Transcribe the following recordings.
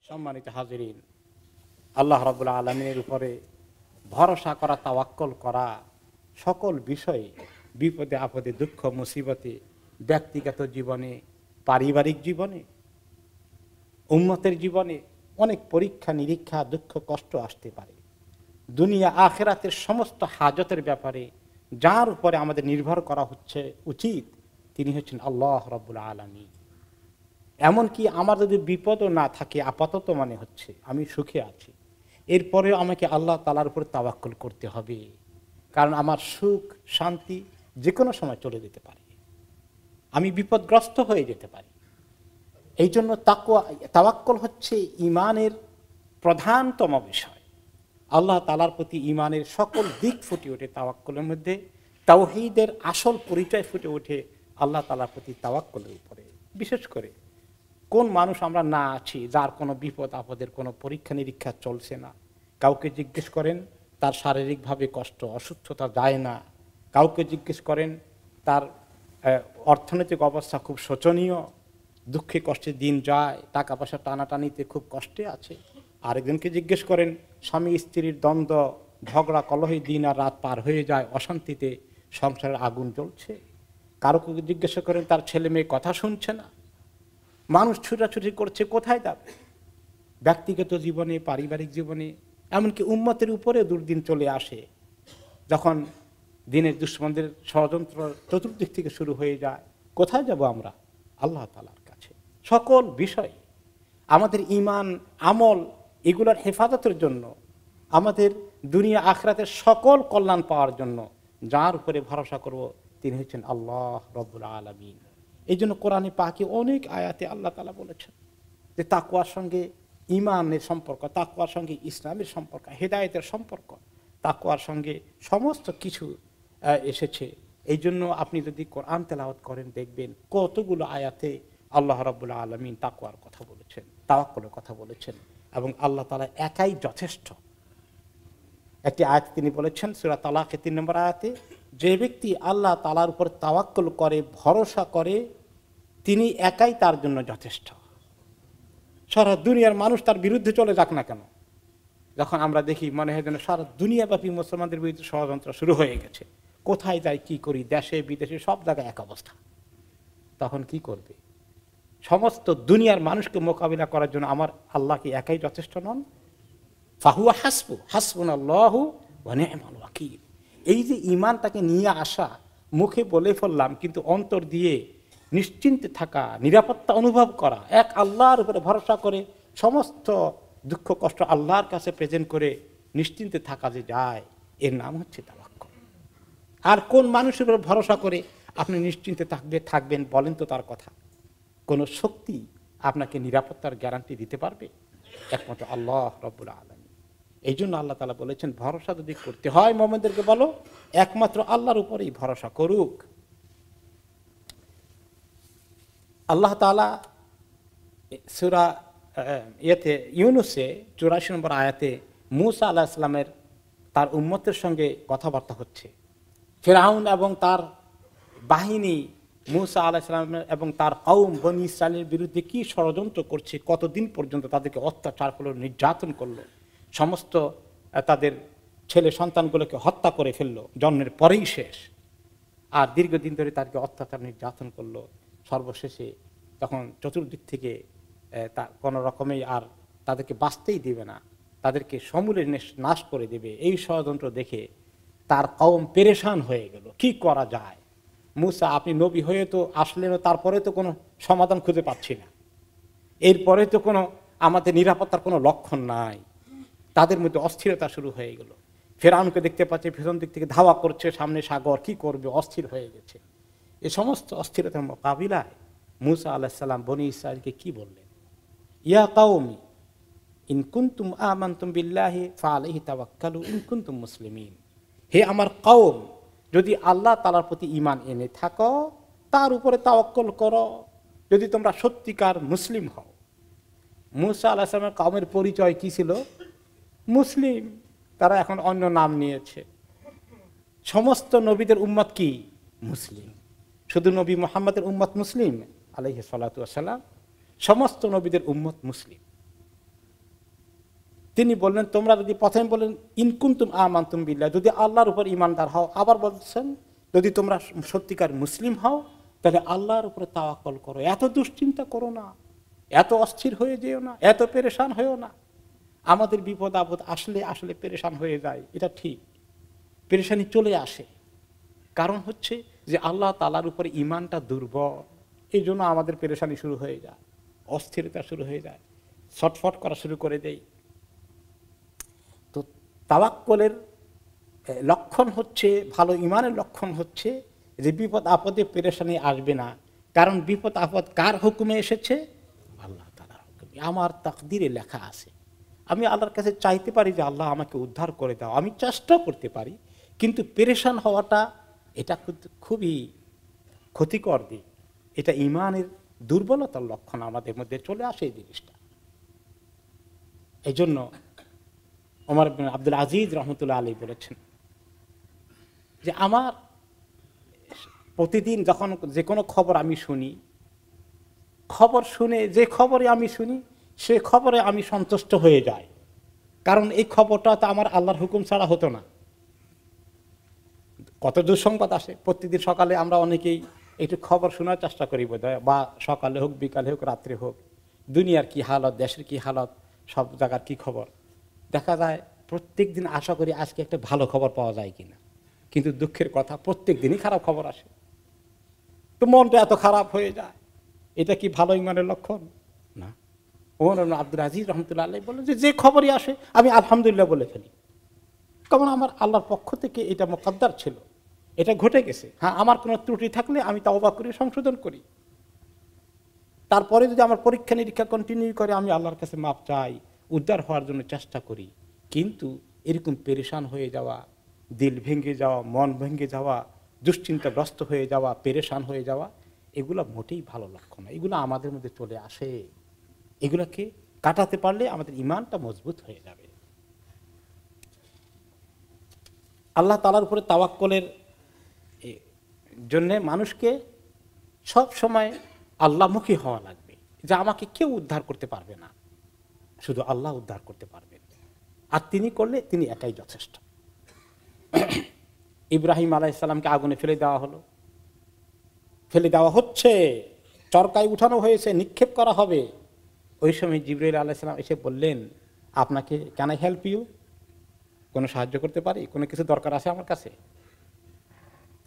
সম্মানিত হাজিরিন, আল্লাহ রাব্বুল আলামিনের উপরে ভরসা করা, তাওয়াক্কুল করা সকল বিষয়ে, বিপদে আপদে, দুঃখ মুসিবতে, ব্যক্তিগত জীবনে, পারিবারিক জীবনে, উম্মতের জীবনে অনেক পরীক্ষা নিরীক্ষা, দুঃখ কষ্ট আসতে পারে। দুনিয়া আখিরাতের সমস্ত হাজতের ব্যাপারে যার উপরে আমাদের নির্ভর করা উচিত তিনি হচ্ছেন আল্লাহ রাব্বুল আলামিন। এমনকি আমার যদি বিপদও না থাকে, আপাতত মনে হচ্ছে আমি সুখে আছি, এরপরেও আমাকে আল্লাহ তাআলার উপর তাওয়াক্কুল করতে হবে, কারণ আমার সুখ শান্তি যে কোনো সময় চলে যেতে পারে, আমি বিপদগ্রস্ত হয়ে যেতে পারি। এই জন্য তাওয়াক্কুল হচ্ছে ঈমানের প্রধানতম বিষয়। আল্লাহ তাআলার প্রতি ঈমানের সকল দিক ফুটে ওঠে তাওয়াক্কুলের মধ্যে। তাওহীদের আসল পরিচয় ফুটে ওঠে আল্লাহ তাআলার প্রতি তাওয়াক্কুলের উপরে। বিশেষ করে কোন মানুষ আমরা না আছি যার কোনো বিপদ আপদের কোনো পরীক্ষা নিরীক্ষা চলছে না? কাউকে জিজ্ঞেস করেন তার শারীরিকভাবে কষ্ট অসুস্থতা যায় না, কাউকে জিজ্ঞেস করেন তার অর্থনৈতিক অবস্থা খুব শোচনীয়, দুঃখে কষ্টে দিন যায়, টাকা পয়সা টানাটানিতে খুব কষ্টে আছে। আরেকজনকে জিজ্ঞেস করেন স্বামী স্ত্রীর দ্বন্দ্ব ঝগড়া কলহে দিন আর রাত পার হয়ে যায়, অশান্তিতে সংসারের আগুন জ্বলছে। কারোকে জিজ্ঞাসা করেন তার ছেলে মেয়ে কথা শুনছে না, মানুষ ছুটাছুটি করছে, কোথায় যাবে? ব্যক্তিগত জীবনে, পারিবারিক জীবনে, এমনকি উম্মতের উপরে দুর্দিন চলে আসে যখন দিনের দুশ্মনদের ষড়যন্ত্র চতুর্দিক থেকে শুরু হয়ে যায়। কোথায় যাব আমরা? আল্লাহ তাআলার কাছে। সকল বিষয় আমাদের ঈমান আমল এগুলোর হেফাজতের জন্য, আমাদের দুনিয়া আখিরাতের সকল কল্যাণ পাওয়ার জন্য যার উপরে ভরসা করব তিনি হচ্ছেন আল্লাহ রাব্বুল আলামিন। এই জন্য কোরআনে পাকে অনেক আয়াতে আল্লাহ তাআলা বলেছেন যে তাকওয়ার সঙ্গে ঈমানের সম্পর্ক, তাকওয়ার সঙ্গে ইসলামের সম্পর্ক, হেদায়েতের সম্পর্ক, তাকওয়ার সঙ্গে সমস্ত কিছু এসেছে। এই জন্য আপনি যদি কোরআন তেলাওয়াত করেন দেখবেন কতগুলো আয়াতে আল্লাহ রাব্বুল আলামিন তাকওয়ার কথা বলেছেন, তাওয়াক্কুলের কথা বলেছেন, এবং আল্লাহ তাআলা একাই যথেষ্ট। একটি আয়াত তিনি বলেছেন সূরা তালাকের 3 নম্বর আয়াতে, যে ব্যক্তি আল্লাহ তাআলার উপর তাওয়াক্কুল করে, ভরসা করে, তিনি একাই তার জন্য যথেষ্ট। সারা দুনিয়ার মানুষ তার বিরুদ্ধে চলে যাক না কেন, যখন আমরা দেখি মনে হয় যেন সারা দুনিয়াব্যাপী মুসলমানদের বিরুদ্ধে ষড়যন্ত্র শুরু হয়ে গেছে, কোথায় যাই কি করি, দেশে বিদেশে সব জায়গায় এক অবস্থা, তখন কি করবে? সমস্ত দুনিয়ার মানুষকে মোকাবিলা করার জন্য আমার আল্লাহ কি একাই যথেষ্ট নন? ফাহুয়া হাসবু হাসবুনাল্লাহু ওয়া নি'মাল ওয়াকিল। এই যে ঈমানটাকে নিয়ে আসা, মুখে বলে ফেললাম কিন্তু অন্তর দিয়ে নিশ্চিন্তে থাকা, নিরাপত্তা অনুভব করা, এক আল্লাহর উপরে ভরসা করে সমস্ত দুঃখ কষ্ট আল্লাহর কাছে প্রেজেন্ট করে নিশ্চিন্তে থাকা যে যায়, এর নাম হচ্ছে তাওয়াক্কুল। আর কোন মানুষের উপর ভরসা করে আপনি নিশ্চিন্তে থাকবেন বলেন তো? তার কথা কোন শক্তি আপনাকে নিরাপত্তার গ্যারান্টি দিতে পারবে? একমাত্র আল্লাহ রাব্বুল আলামিন। এই জন্য আল্লাহ তাআলা বলেছেন ভরসা যদি করতে হয় মুমিনদেরকে বলো একমাত্র আল্লাহর উপরেই ভরসা করুক। আল্লাহ তাআলা সূরা ইউনূসে 84 নম্বর আয়াতে মূসা আলাইহিস সালামের তার উম্মতের সঙ্গে কথাবার্তা হচ্ছে। ফিরআউন এবং তার বাহিনী মূসা আলাইহিস সালাম এবং তার কওম বনী ইসরাইলের বিরুদ্ধে কি ষড়যন্ত্র করছে, কতদিন পর্যন্ত তাদেরকে অত্যাচার করলো, নির্যাতন করলো, সমস্ত তাদের ছেলে সন্তানগুলোকে হত্যা করে ফেললো, জন্মের পরেই শেষ। আর দীর্ঘদিন ধরে তাদেরকে অত্যাচার নির্যাতন করলো। সর্বশেষে তখন চতুর্দিক থেকে কোনো রকমেই আর তাদেরকে বাঁচতেই দেবে না, তাদেরকে সমূলে নাশ করে দেবে, এই ষড়যন্ত্র দেখে তার কওম পেরেশান হয়ে গেল। কি করা যায়? মূসা, আপনি নবী হয়ে তো আসলেন, তারপরে তো কোনো সমাধান খুঁজে পাচ্ছি না, এরপরে তো কোনো আমাদের নিরাপত্তার কোনো লক্ষণ নাই। তাদের মধ্যে অস্থিরতা শুরু হয়ে গেল। ফিরআউনকে দেখতে পাচ্ছে পেছন দিক থেকে ধাওয়া করছে, সামনে সাগর, কি করবে, অস্থির হয়ে গেছে। এই সমস্ত অস্থিরতার মোকাবিলায় মূসা আলাইহিস সালাম বনী ইসরাইলকে কি বললেন? ইয়া কওমি ইন কুনতুম আমানতুম বিল্লাহি ফাআলাইহি তাওয়াক্কালু ইন কুনতুম মুসলিমিন। হে আমার কওম, যদি আল্লাহ তাআলার প্রতি ঈমান এনে থাকো তার উপরে তাওয়াক্কুল করো, যদি তোমরা সত্যিকার মুসলিম হও। মূসা আলাইহিস সালামের কওমের পরিচয় কি ছিল? মুসলিম। তারা এখন অন্য নাম নিয়েছে। সমস্ত নবীদের উম্মত কি? মুসলিম। শুধু নবী মুহাম্মদের উম্মত মুসলিম আলাইহিস সালাতু ওয়াস সালাম? সমস্ত নবীদের উম্মত মুসলিম। তিনি বললেন তোমরা যদি প্রথমে বলেন ইনকুন্তুম আমানতুম বিল্লাহ, যদি আল্লাহর উপর ইমানদার হও, আবার বলছেন যদি তোমরা সত্যিকার মুসলিম হও তাহলে আল্লাহর উপরে তাওয়াক্কুল করো, এত দুশ্চিন্তা করো না, এত অস্থির হয়ে যেও না, এত পেরেশান হয়েও না। আমাদের বিপদ আপদ আসলে আসলে পেরেশান হয়ে যায়, এটা ঠিক, পেরেশানি চলে আসে, কারণ হচ্ছে যে আল্লাহ তাআলার উপরে ইমানটা দুর্বল, এই জন্য আমাদের পেরেশানি শুরু হয়ে যায়, অস্থিরতা শুরু হয়ে যায়, ছটফট করা শুরু করে দেয়। তো তাওয়াক্কুলের লক্ষণ হচ্ছে, ভালো ইমানের লক্ষণ হচ্ছে যে বিপদ আপদে পেরেশানি আসবে না, কারণ বিপদ আপদ কার হুকুমে এসেছে? আল্লাহ তাআলার হুকুমে, আমার তাকদিরে লেখা আছে। আমি আল্লাহর কাছে চাইতে পারি যে আল্লাহ আমাকে উদ্ধার করে দাও, আমি চেষ্টা করতে পারি, কিন্তু পেরেশান হওয়াটা এটা খুবই ক্ষতিকর দিক, এটা ইমানের দুর্বলতার লক্ষণ, আমাদের মধ্যে চলে আসে এই জিনিসটা। এই জন্য ওমর ইবনে আব্দুল আজিজ রহমতুল্লাহ আলাইহি বলেছেন যে আমার প্রতিদিন যখন যে কোনো খবর আমি শুনি, খবর শুনে যে খবরে আমি শুনি সে খবরে আমি সন্তুষ্ট হয়ে যাই, কারণ এই খবরটা তো আমার আল্লাহর হুকুম ছাড়া হতো না। কত দুঃসংবাদ আসে প্রতিদিন সকালে, আমরা অনেকেই একটু খবর শোনার চেষ্টা করি বোধহয়, বা সকালে হোক বিকালে হোক রাত্রে হোক, দুনিয়ার কি হালত, দেশের কি হালত, সব জায়গার কি খবর দেখা যায়। প্রত্যেক দিন আশা করি আজকে একটা ভালো খবর পাওয়া যায় কিনা, কিন্তু দুঃখের কথা প্রত্যেক দিনই খারাপ খবর আসে, তো মনটা এত খারাপ হয়ে যায়। এটা কি ভালো ইমানের লক্ষণ? না। ওমর ইবনে আব্দুল আজিজ রহমতুল্লাহ আলাইহি বলেন যে খবরই আসে আমি আলহামদুলিল্লাহ বলে ফেলি, কারণ আমার আল্লাহর পক্ষ থেকে এটা মুকদ্দার ছিল, এটা ঘটে গেছে। হ্যাঁ, আমার কোনো ত্রুটি থাকলে আমি তাওবা করি, সংশোধন করি, তারপরে যদি আমার পরীক্ষা নিরীক্ষা কন্টিনিউ করে আমি আল্লাহর কাছে মাপ চাই, উদ্ধার হওয়ার জন্য চেষ্টা করি। কিন্তু এরকম পেরেশান হয়ে যাওয়া, দিল ভেঙে যাওয়া, মন ভেঙে যাওয়া, দুশ্চিন্তাগ্রস্ত হয়ে যাওয়া, পেরেশান হয়ে যাওয়া, এগুলো মোটেই ভালো লক্ষণ না। এগুলো আমাদের মধ্যে চলে আসে, এগুলোকে কাটাতে পারলে আমাদের ইমানটা মজবুত হয়ে যাবে। আল্লাহ তাআলার উপরে তাওয়াক্কুলের জন্যে মানুষকে সব সময় আল্লাহমুখী হওয়া লাগবে, যে আমাকে কেউ উদ্ধার করতে পারবে না, শুধু আল্লাহ উদ্ধার করতে পারবেন, আর তিনি করলে তিনি একাই যথেষ্ট। ইব্রাহিম আলাইহিস সালামকে আগুনে ফেলে দেওয়া হলো, ফেলে দেওয়া হচ্ছে, চরকায় উঠানো হয়েছে, নিক্ষেপ করা হবে। ওই সময় জিবরাইল আলাইহিস সালাম এসে বললেন, আপনাকে ক্যান আই হেল্প ইউ, কোনো সাহায্য করতে পারি, কোনো কিছু দরকার আছে আমার কাছে?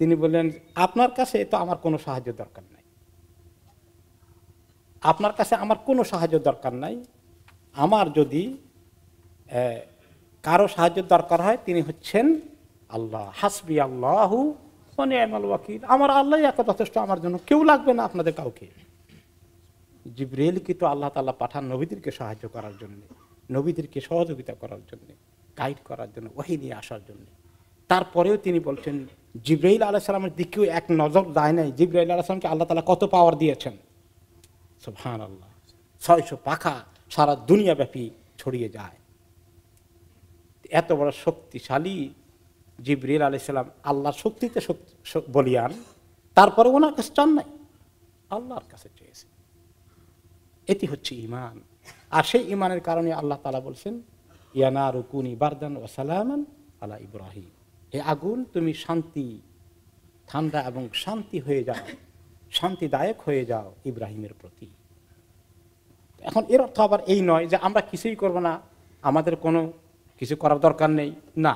তিনি বললেন, আপনার কাছে তো আমার কোনো সাহায্য দরকার নাই, আপনার কাছে আমার কোনো সাহায্য দরকার নাই। আমার যদি কারো সাহায্য দরকার হয় তিনি হচ্ছেন আল্লাহ, হাসবি আল্লাহু ওয়া নি'মাল ওয়াকিল, আমার আল্লাহ একা যথেষ্ট, আমার জন্য কেউ লাগবে না আপনাদের কাউকে। জিবরাইলকে তো আল্লাহ তাআলা পাঠান নবীদেরকে সাহায্য করার জন্য, নবীদেরকে সহযোগিতা করার জন্য, গাইড করার জন্য, ওহী নিয়ে আসার জন্য। তারপরেও তিনি বলছেন জিবরাইল আলাইহিস সালামের দিকেও এক নজর যায় নাই। জিবরাইল আলাইহিস সালামকে আল্লাহ তাআলা কত পাওয়ার দিয়েছেন, সুবহানাল্লাহ, 600 পাখা সারা দুনিয়া ব্যাপী ছড়িয়ে যায়। এত বড় শক্তিশালী জিবরাইল আলাইহিস সালাম আল্লাহর শক্তিতে বলিয়ান, তারপরে ওনার কাছে চান নাই, আল্লাহর কাছে চেয়েছে। এটি হচ্ছে ইমান। আর সেই ইমানের কারণে আল্লাহ তাআলা বলছেন, ইয়া নারু কুনি বারদান ওয়া সালামান আলা ইব্রাহিম, হে আগুন তুমি শান্তি, ঠান্ডা এবং শান্তি হয়ে যাও, শান্তিদায়ক হয়ে যাও ইব্রাহিমের প্রতি। এখন এর অর্থ আবার এই নয় যে আমরা কিছুই করব না, আমাদের কোনো কিছু করার দরকার নেই, না,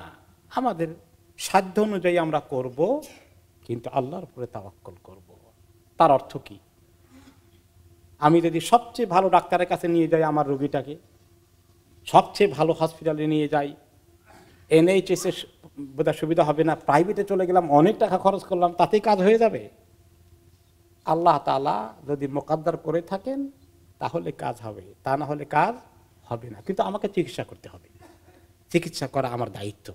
আমাদের সাধ্য অনুযায়ী আমরা করব, কিন্তু আল্লাহর উপরে তাওয়াক্কুল করব। তার অর্থ কি? আমি যদি সবচেয়ে ভালো ডাক্তারের কাছে নিয়ে যাই আমার রোগীটাকে, সবচেয়ে ভালো হসপিটালে নিয়ে যাই, NHS এর বোধহয় সুবিধা হবে না, প্রাইভেটে চলে গেলাম, অনেক টাকা খরচ করলাম, তাতেই কাজ হয়ে যাবে? আল্লাহ তাআলা যদি মুকদ্দার করে থাকেন তাহলে কাজ হবে, তা না হলে কাজ হবে না। কিন্তু আমাকে চিকিৎসা করতে হবে, চিকিৎসা করা আমার দায়িত্ব,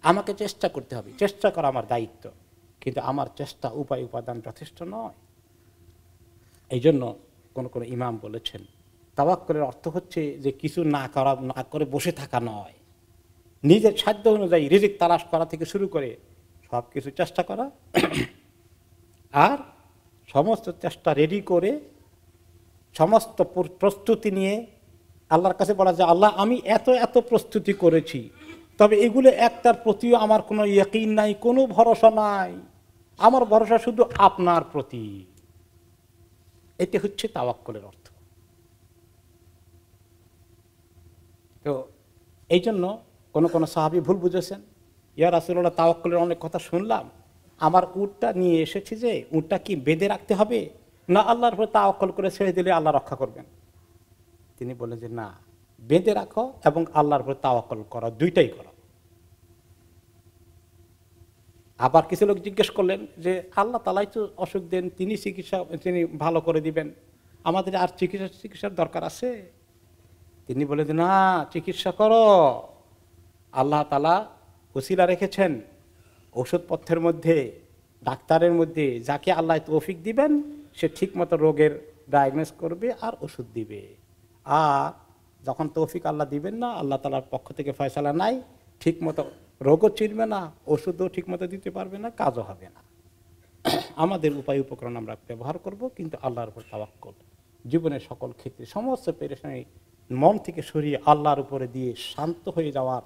আমাকে চেষ্টা করতে হবে, চেষ্টা করা আমার দায়িত্ব, কিন্তু আমার চেষ্টা উপায় উপাদান যথেষ্ট নয়। এই জন্য কোন কোন ইমাম বলেছেন তাওয়াক্কুলের অর্থ হচ্ছে যে কিছু না করে বসে থাকা নয়, নিজের সাধ্য অনুযায়ী রিজিক তালাশ করা থেকে শুরু করে সব কিছু চেষ্টা করা, আর সমস্ত চেষ্টা রেডি করে সমস্ত প্রস্তুতি নিয়ে আল্লাহর কাছে বলা যায়, আল্লাহ আমি এত এত প্রস্তুতি করেছি, তবে এগুলো একটার প্রতিও আমার কোনো ইয়াকিন নাই, কোনো ভরসা নাই, আমার ভরসা শুধু আপনার প্রতি। এটি হচ্ছে তাওয়াক্কুলের অর্থ। তো এই জন্য কোন কোন সাহাবী ভুল বুঝেছেন, ইয়া রাসূলুল্লাহ তাওয়াক্কুলের অনেক কথা শুনলাম, আমার উটটা নিয়ে এসেছি যে উটটা কি বেঁধে রাখতে হবে, না আল্লাহর উপর তাওয়াক্কুল করে ছেড়ে দিলে আল্লাহ রক্ষা করবেন? তিনি বললেন যে না, বেঁধে রাখো এবং আল্লাহর উপর তাওয়াক্কুল করো, দুইটাই করো। আবার কিছু লোক জিজ্ঞেস করলেন যে আল্লাহ তাআলাই তো অসুখ দেন, তিনি তিনি ভালো করে দিবেন, আমাদের আর চিকিৎসার দরকার আছে? তিনি বলে যে না, চিকিৎসা করো, আল্লাহ তাআলা ওসিলা রেখেছেন ওষুধপত্রের মধ্যে, ডাক্তারের মধ্যে, যাকে আল্লাহ তৌফিক দিবেন সে ঠিক মতো রোগের ডায়াগনোস করবে আর ওষুধ দিবে। আর যখন তৌফিক আল্লাহ দিবেন না, আল্লাহ তাআলার পক্ষ থেকে ফয়সালা নাই, ঠিক মতো রোগও চিনবে না, ওষুধও ঠিক মতো দিতে পারবে না, কাজও হবে না। আমাদের উপায় উপকরণ আমরা ব্যবহার করব, কিন্তু আল্লাহর উপর তাওয়াক্কুল জীবনের সকল ক্ষেত্রে সমস্ত পেরেশানি মন থেকে সরিয়ে আল্লাহর উপরে দিয়ে শান্ত হয়ে যাওয়ার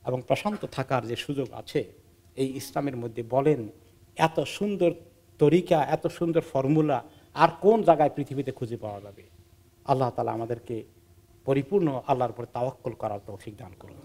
এবং প্রশান্ত থাকার যে সুযোগ আছে, এই ইসলামের মধ্যে বলেন এত সুন্দর তরিকা, এত সুন্দর ফর্মুলা আর কোন জায়গায় পৃথিবীতে খুঁজে পাওয়া যাবে? আল্লাহ তাআলা আমাদেরকে পরিপূর্ণ আল্লাহর উপর তাওয়াক্কুল করার তৌফিক দান করুন।